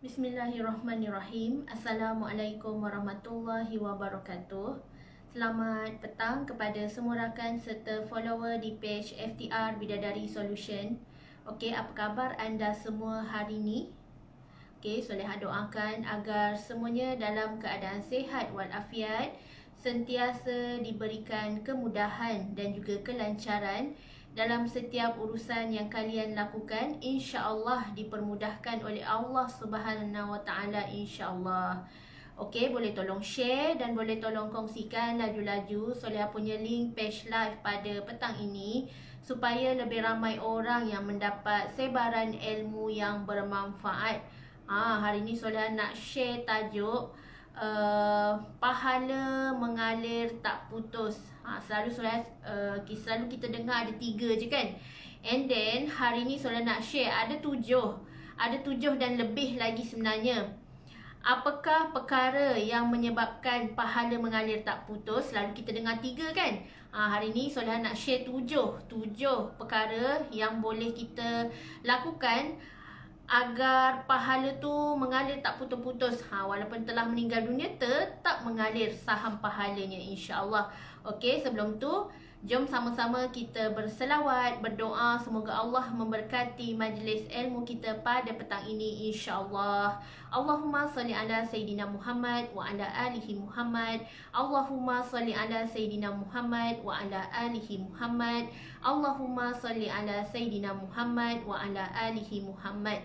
Bismillahirrahmanirrahim. Assalamualaikum warahmatullahi wabarakatuh. Selamat petang kepada semua rakan serta follower di page FTR Bidadari Solution. Okey, apa khabar anda semua hari ini? Okey, Soleha doakan agar semuanya dalam keadaan sihat walafiat, sentiasa diberikan kemudahan dan juga kelancaran dalam setiap urusan yang kalian lakukan. InsyaAllah dipermudahkan oleh Allah Subhanahu Wa Taala, insyaAllah. Okey, boleh tolong share dan boleh tolong kongsikan laju-laju Soleha punya link page live pada petang ini, supaya lebih ramai orang yang mendapat sebaran ilmu yang bermanfaat. Hari ini Soleha nak share tajuk pahala mengalir tak putus. Selalu kita dengar ada 3 je kan. And then hari ni Soleha nak share ada 7 dan lebih lagi sebenarnya. Apakah perkara yang menyebabkan pahala mengalir tak putus? Selalu kita dengar 3 kan. Hari ni Soleha nak share 7 perkara yang boleh kita lakukan agar pahala tu mengalir tak putus-putus. Walaupun telah meninggal dunia, tetap mengalir saham pahalanya, insya-Allah. Okey, sebelum tu jom sama-sama kita berselawat, berdoa semoga Allah memberkati majlis ilmu kita pada petang ini, insya-Allah. Allahumma salli ala Sayyidina Muhammad wa ala alihi Muhammad. Allahumma salli ala Sayyidina Muhammad wa ala alihi Muhammad. Allahumma salli ala Sayyidina Muhammad wa ala alihi Muhammad.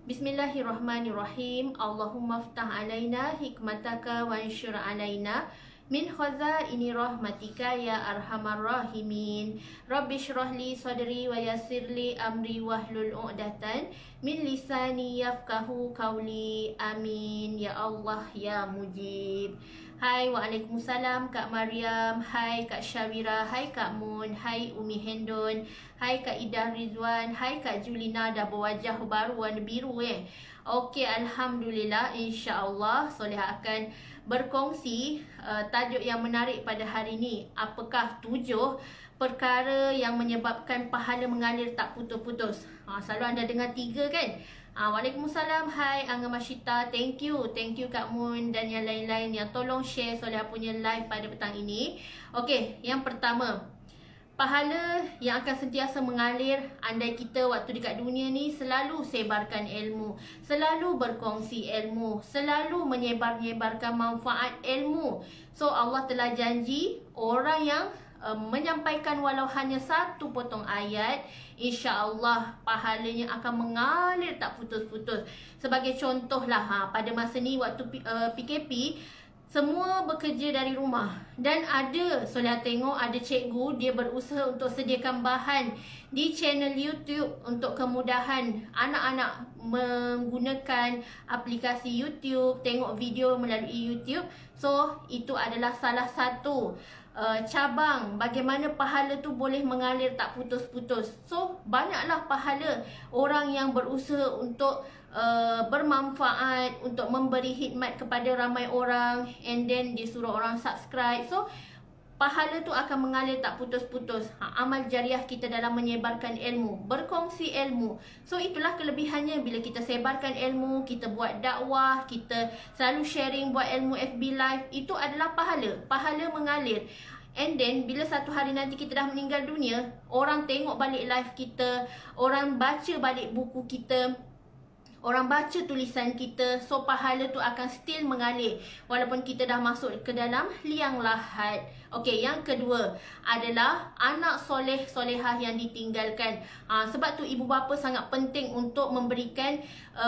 Bismillahirrahmanirrahim. Allahumma ftah alaina hikmataka wa ansyur alaina min khazaini rahmatika ya arhamar rahimin. Rabbi shrah li sadri wa yassir li amri wahlul 'uqdatan min lisani yafqahu qawli. Amin ya Allah ya Mujib. Hai, waalaikumsalam Kak Mariam, hai Kak Syawira, hai Kak Mun, hai Umi Hendon, hai Kak Idah Rizwan, hai Kak Julina, dah berwajah baru warna biru Okey, alhamdulillah, insya-Allah Soleha akan berkongsi tajuk yang menarik pada hari ini. Apakah 7 perkara yang menyebabkan pahala mengalir tak putus-putus? Selalu anda dengar 3 kan? Waalaikumsalam, hai Angga Masyita, thank you Kak Mun dan yang lain-lain yang tolong share Soleha punya live pada petang ini. Okey, yang pertama, pahala yang akan sentiasa mengalir andai kita waktu dekat dunia ni selalu sebarkan ilmu, selalu berkongsi ilmu, selalu menyebarkan manfaat ilmu. So Allah telah janji orang yang menyampaikan walau hanya 1 potong ayat, insya-Allah pahalanya akan mengalir tak putus-putus. Sebagai contohlah, pada masa ni waktu PKP, semua bekerja dari rumah. Dan ada, Soleha tengok ada cikgu, dia berusaha untuk sediakan bahan di channel YouTube untuk kemudahan anak-anak menggunakan aplikasi YouTube, tengok video melalui YouTube. So, itu adalah salah satu cabang bagaimana pahala tu boleh mengalir tak putus-putus. So, banyaklah pahala orang yang berusaha untuk bermanfaat, untuk memberi khidmat kepada ramai orang, and then dia suruh orang subscribe. So, pahala tu akan mengalir tak putus-putus. Amal jariah kita dalam menyebarkan ilmu, berkongsi ilmu. So, itulah kelebihannya bila kita sebarkan ilmu, kita buat dakwah, kita selalu sharing, buat ilmu FB Live, itu adalah pahala mengalir. And then, bila satu hari nanti kita dah meninggal dunia, orang tengok balik live kita, orang baca balik buku kita, orang baca tulisan kita, so pahala tu akan still mengalir walaupun kita dah masuk ke dalam liang lahat. Okey, yang kedua adalah anak soleh-solehah yang ditinggalkan. Sebab tu ibu bapa sangat penting untuk memberikan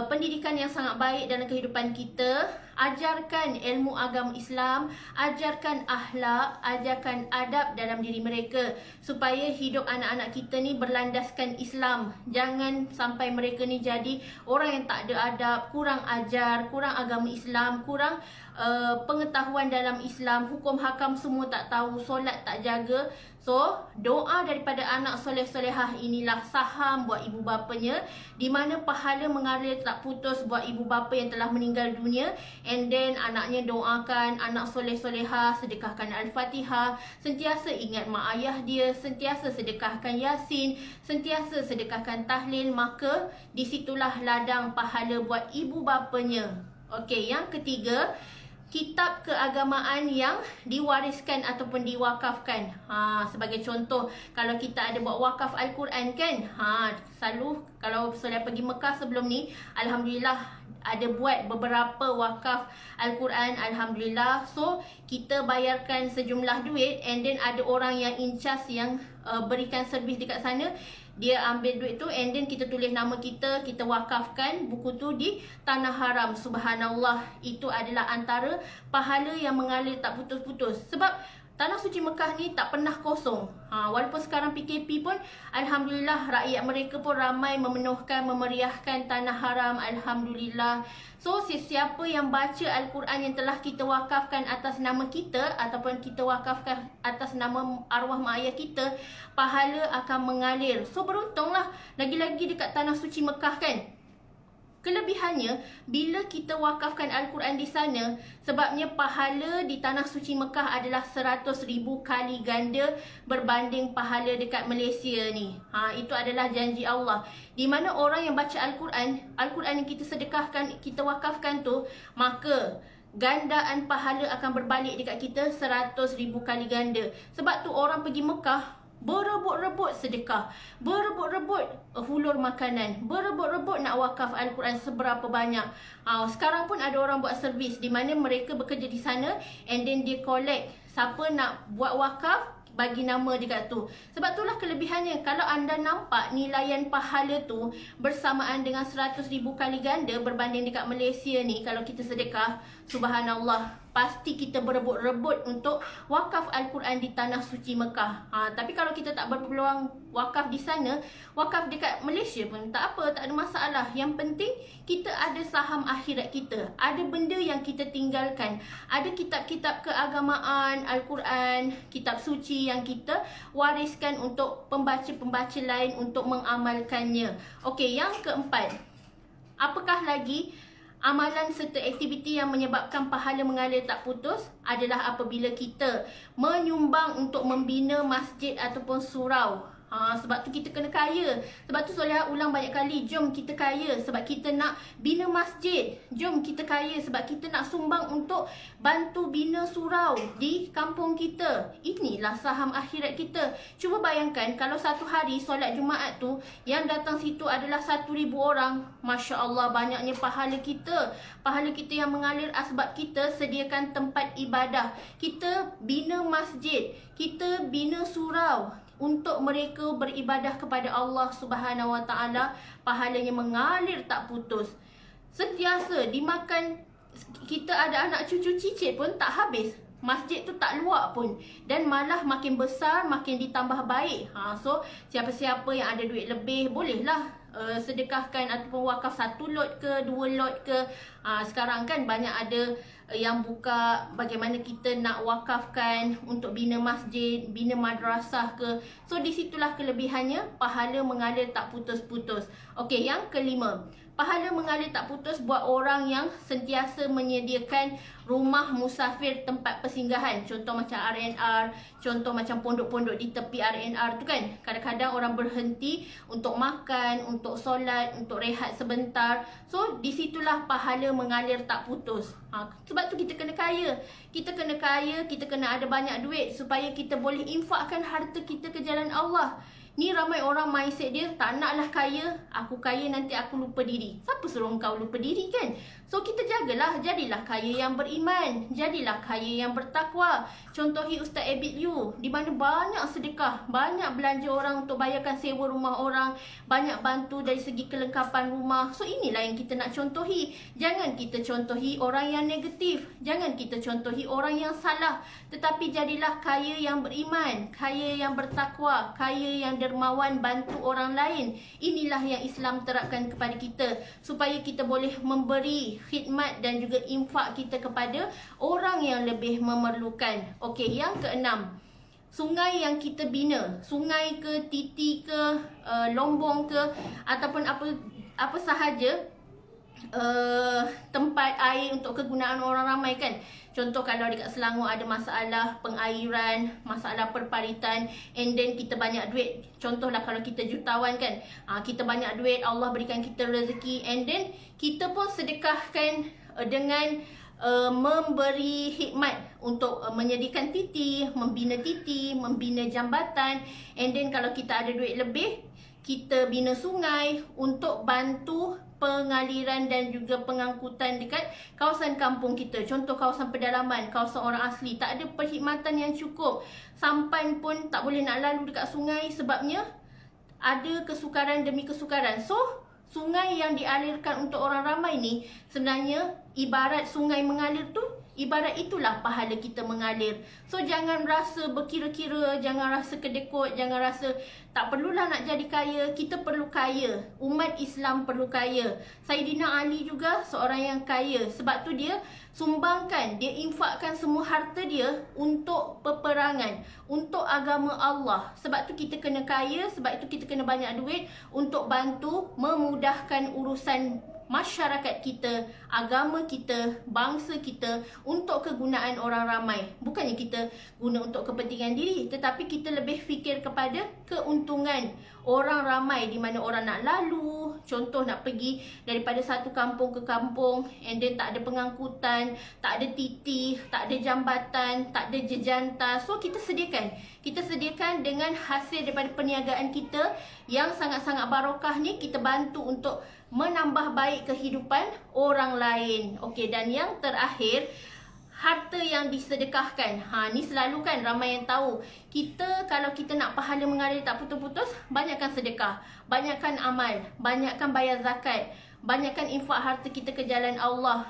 pendidikan yang sangat baik dalam kehidupan kita. Ajarkan ilmu agama Islam, ajarkan akhlak, ajarkan adab dalam diri mereka, supaya hidup anak-anak kita ni berlandaskan Islam. Jangan sampai mereka ni jadi orang yang tak ada adab, kurang ajar, kurang agama Islam, kurang pengetahuan dalam Islam, hukum hakam semua tak tahu, solat tak jaga. So, doa daripada anak soleh-solehah inilah saham buat ibu bapanya, di mana pahala mengalir tak putus buat ibu bapa yang telah meninggal dunia. And then anaknya doakan, anak soleh-solehah sedekahkan Al-Fatihah, sentiasa ingat mak ayah dia, sentiasa sedekahkan Yasin, sentiasa sedekahkan tahlil, maka disitulah ladang pahala buat ibu bapanya. Okey, yang ketiga, kitab keagamaan yang diwariskan ataupun diwakafkan. Sebagai contoh, kalau kita ada buat wakaf Al-Quran kan, selalu kalau saya pergi Mekah sebelum ni, Alhamdulillah ada buat beberapa wakaf Al-Quran, Alhamdulillah. So, kita bayarkan sejumlah duit, and then ada orang yang in charge yang berikan servis dekat sana. Dia ambil duit tu, and then kita tulis nama kita, kita wakafkan buku tu di Tanah Haram. Subhanallah, itu adalah antara pahala yang mengalir tak putus-putus. Sebab Tanah Suci Mekah ni tak pernah kosong. Walaupun sekarang PKP pun, Alhamdulillah rakyat mereka pun ramai memenuhkan, memeriahkan Tanah Haram. Alhamdulillah. So, sesiapa yang baca Al-Quran yang telah kita wakafkan atas nama kita, ataupun kita wakafkan atas nama arwah mak ayah kita, pahala akan mengalir. So, beruntunglah lagi-lagi dekat Tanah Suci Mekah kan. Kelebihannya, bila kita wakafkan Al-Quran di sana, sebabnya pahala di Tanah Suci Mekah adalah 100,000 kali ganda berbanding pahala dekat Malaysia ni. Itu adalah janji Allah. Di mana orang yang baca Al-Quran, Al-Quran yang kita sedekahkan, kita wakafkan tu, maka gandaan pahala akan berbalik dekat kita 100,000 kali ganda. Sebab tu orang pergi Mekah, berebut-rebut sedekah, berebut-rebut hulur makanan, berebut-rebut nak wakaf Al-Quran seberapa banyak. Sekarang pun ada orang buat servis di mana mereka bekerja di sana, and then dia collect siapa nak buat wakaf, bagi nama dekat tu. Sebab itulah kelebihannya. Kalau anda nampak nilaian pahala tu bersamaan dengan 100,000 kali ganda berbanding dekat Malaysia ni, kalau kita sedekah, subhanallah, pasti kita berebut-rebut untuk wakaf Al-Quran di Tanah Suci Mekah. Tapi kalau kita tak berpeluang wakaf di sana, wakaf dekat Malaysia pun tak apa, tak ada masalah. Yang penting kita ada saham akhirat kita, ada benda yang kita tinggalkan, ada kitab-kitab keagamaan, Al-Quran, kitab suci yang kita wariskan untuk pembaca-pembaca lain untuk mengamalkannya. Okey, yang keempat, apakah lagi amalan serta aktiviti yang menyebabkan pahala mengalir tak putus adalah apabila kita menyumbang untuk membina masjid ataupun surau. Sebab tu kita kena kaya. Sebab tu Solehah ulang banyak kali, jom kita kaya sebab kita nak bina masjid. Jom kita kaya sebab kita nak sumbang untuk bantu bina surau di kampung kita. Inilah saham akhirat kita. Cuba bayangkan kalau satu hari solat Jumaat tu yang datang situ adalah 1,000 orang. Masya Allah, banyaknya pahala kita. Pahala kita yang mengalir sebab kita sediakan tempat ibadah, kita bina masjid, kita bina surau untuk mereka beribadah kepada Allah Subhanahu Wa Taala. Pahalanya mengalir tak putus. Sentiasa dimakan. Kita ada anak cucu cicit pun tak habis. Masjid tu tak luak pun, dan malah makin besar, makin ditambah baik. So siapa-siapa yang ada duit lebih, bolehlah sedekahkan ataupun wakaf 1 lot ke 2 lot ke. Sekarang kan banyak ada yang buka bagaimana kita nak wakafkan untuk bina masjid, bina madrasah ke. So disitulah kelebihannya, pahala mengalir tak putus-putus. Okey, yang kelima, pahala mengalir tak putus buat orang yang sentiasa menyediakan rumah musafir, tempat persinggahan. Contoh macam RNR, contoh macam pondok-pondok di tepi RNR tu kan. Kadang-kadang orang berhenti untuk makan, untuk solat, untuk rehat sebentar. So disitulah pahala mengalir tak putus. Sebab tu kita kena kaya. Kita kena kaya, kita kena ada banyak duit supaya kita boleh infakkan harta kita ke jalan Allah. Ni ramai orang mindset dia, tak naklah kaya, aku kaya nanti aku lupa diri. Siapa suruh kau lupa diri kan? So kita jagalah, jadilah kaya yang beriman, jadilah kaya yang bertakwa. Contohi Ustaz Abid Yu, di mana banyak sedekah, banyak belanja orang untuk bayarkan sewa rumah orang, banyak bantu dari segi kelengkapan rumah. So inilah yang kita nak contohi. Jangan kita contohi orang yang negatif, jangan kita contohi orang yang salah, tetapi jadilah kaya yang beriman, kaya yang bertakwa, kaya yang dermawan, bantu orang lain. Inilah yang Islam terapkan kepada kita supaya kita boleh memberi memberi khidmat dan juga infak kita kepada orang yang lebih memerlukan. Okey, yang keenam, sungai yang kita bina, sungai ke, titi ke, lombong ke, ataupun apa sahaja tempat air untuk kegunaan orang ramai kan. Contoh kalau dekat Selangor ada masalah pengairan, masalah perparitan, and then kita banyak duit. Contohlah kalau kita jutawan kan, kita banyak duit, Allah berikan kita rezeki, and then kita pun sedekahkan dengan memberi khidmat untuk menyediakan titi, membina jambatan, and then kalau kita ada duit lebih, kita bina sungai untuk bantu pengaliran dan juga pengangkutan dekat kawasan kampung kita. Contoh kawasan pedalaman, kawasan orang asli, tak ada perkhidmatan yang cukup. Sampan pun tak boleh nak lalu dekat sungai sebabnya ada kesukaran demi kesukaran. So, sungai yang dialirkan untuk orang ramai ni sebenarnya ibarat sungai mengalir tu, ibarat itulah pahala kita mengalir. So jangan rasa berkira-kira, jangan rasa kedekut, jangan rasa tak perlulah nak jadi kaya. Kita perlu kaya, umat Islam perlu kaya. Saidina Ali juga seorang yang kaya. Sebab tu dia sumbangkan, dia infakkan semua harta dia untuk peperangan, untuk agama Allah. Sebab tu kita kena kaya, sebab itu kita kena banyak duit untuk bantu memudahkan urusan masyarakat kita, agama kita, bangsa kita untuk kegunaan orang ramai. Bukannya kita guna untuk kepentingan diri, tetapi kita lebih fikir kepada keuntungan orang ramai, di mana orang nak lalu, contoh nak pergi daripada satu kampung ke kampung, and then tak ada pengangkutan, tak ada titi, tak ada jambatan, tak ada jejantah. So kita sediakan dengan hasil daripada perniagaan kita yang sangat-sangat barokah ni, kita bantu untuk menambah baik kehidupan orang lain. Okey, dan yang terakhir, harta yang disedekahkan. Ni selalu kan ramai yang tahu. Kita kalau kita nak pahala mengalir tak putus-putus, banyakkan sedekah, banyakkan amal, banyakkan bayar zakat, banyakkan infak harta kita ke jalan Allah.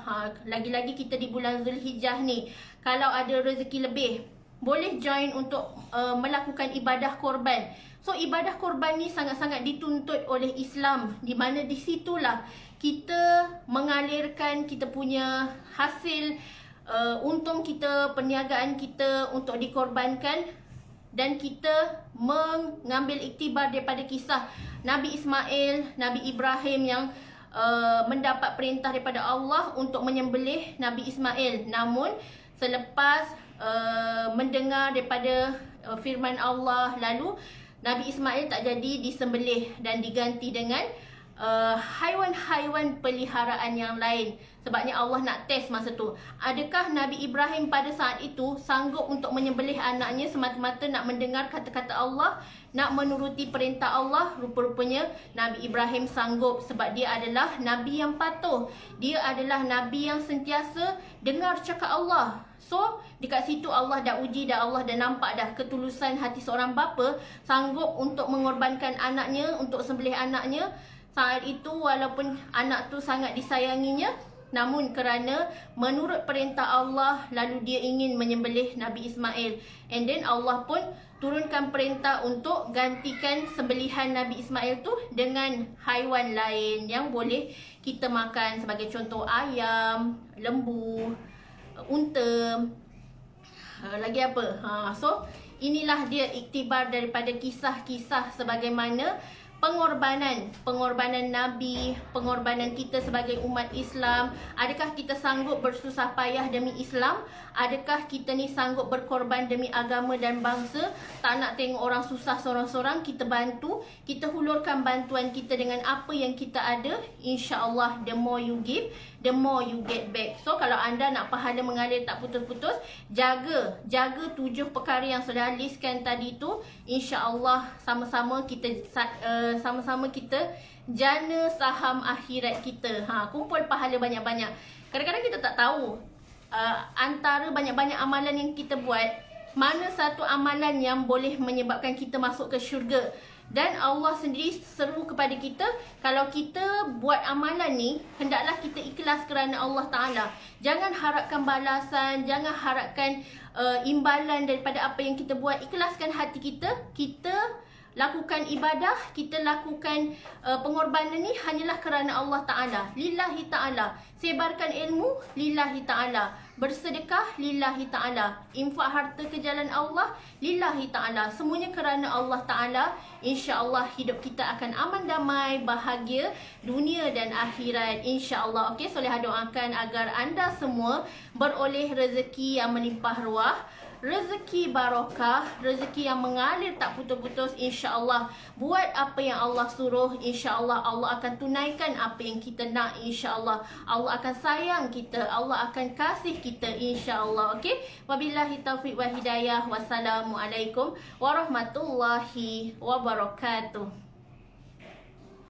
Lagi-lagi kita di bulan Zulhijjah ni, kalau ada rezeki lebih, boleh join untuk melakukan ibadah korban. So ibadah korban ni sangat-sangat dituntut oleh Islam, di mana di situlah kita mengalirkan kita punya hasil untung kita, perniagaan kita untuk dikorbankan. Dan kita mengambil iktibar daripada kisah Nabi Ismail, Nabi Ibrahim yang mendapat perintah daripada Allah untuk menyembelih Nabi Ismail. Namun selepas mendengar daripada firman Allah, lalu Nabi Ismail tak jadi disembelih dan diganti dengan haiwan-haiwan peliharaan yang lain. Sebabnya Allah nak test masa tu, adakah Nabi Ibrahim pada saat itu sanggup untuk menyembelih anaknya semata-mata nak mendengar kata-kata Allah, nak menuruti perintah Allah. Rupa-rupanya Nabi Ibrahim sanggup, sebab dia adalah Nabi yang patuh. Dia adalah Nabi yang sentiasa dengar cakap Allah. So, dekat situ Allah dah uji, dah Allah dah nampak dah ketulusan hati seorang bapa, sanggup untuk mengorbankan anaknya, untuk sembelih anaknya. Saat itu walaupun anak tu sangat disayanginya, namun kerana menurut perintah Allah, lalu dia ingin menyembelih Nabi Ismail. And then Allah pun turunkan perintah untuk gantikan sembelihan Nabi Ismail tu dengan haiwan lain yang boleh kita makan, sebagai contoh ayam, lembu, unta, lagi apa. So inilah dia iktibar daripada kisah-kisah sebagaimana pengorbanan Nabi, pengorbanan kita sebagai umat Islam. Adakah kita sanggup bersusah payah demi Islam? Adakah kita ni sanggup berkorban demi agama dan bangsa? Tak nak tengok orang susah sorang-sorang, kita bantu, kita hulurkan bantuan kita dengan apa yang kita ada. InsyaAllah, the more you give, the more you get back. So kalau anda nak pahala mengalir tak putus-putus, jaga 7 perkara yang sudah listkan tadi tu. InsyaAllah sama-sama kita jana saham akhirat kita. Kumpul pahala banyak-banyak. Kadang-kadang kita tak tahu antara banyak-banyak amalan yang kita buat, mana satu amalan yang boleh menyebabkan kita masuk ke syurga. Dan Allah sendiri seru kepada kita, kalau kita buat amalan ni, hendaklah kita ikhlas kerana Allah Ta'ala. Jangan harapkan balasan, jangan harapkan imbalan daripada apa yang kita buat. Ikhlaskan hati kita, kita lakukan ibadah, kita lakukan pengorbanan ni hanyalah kerana Allah Ta'ala, lillahi ta'ala. Sebarkan ilmu, lillahi ta'ala. Bersedekah, lillahi ta'ala. Infak harta ke jalan Allah, lillahi ta'ala. Semuanya kerana Allah Ta'ala. InsyaAllah hidup kita akan aman, damai, bahagia dunia dan akhirat, insyaAllah. Okey, Solehah doakan agar anda semua beroleh rezeki yang melimpah ruah, rezeki barakah, rezeki yang mengalir tak putus-putus, insya-Allah. Buat apa yang Allah suruh, insya-Allah Allah akan tunaikan apa yang kita nak, insya-Allah. Allah akan sayang kita, Allah akan kasih kita, insya-Allah. Okey, wabillahi taufiq wal hidayah. Wassalamualaikum warahmatullahi wabarakatuh.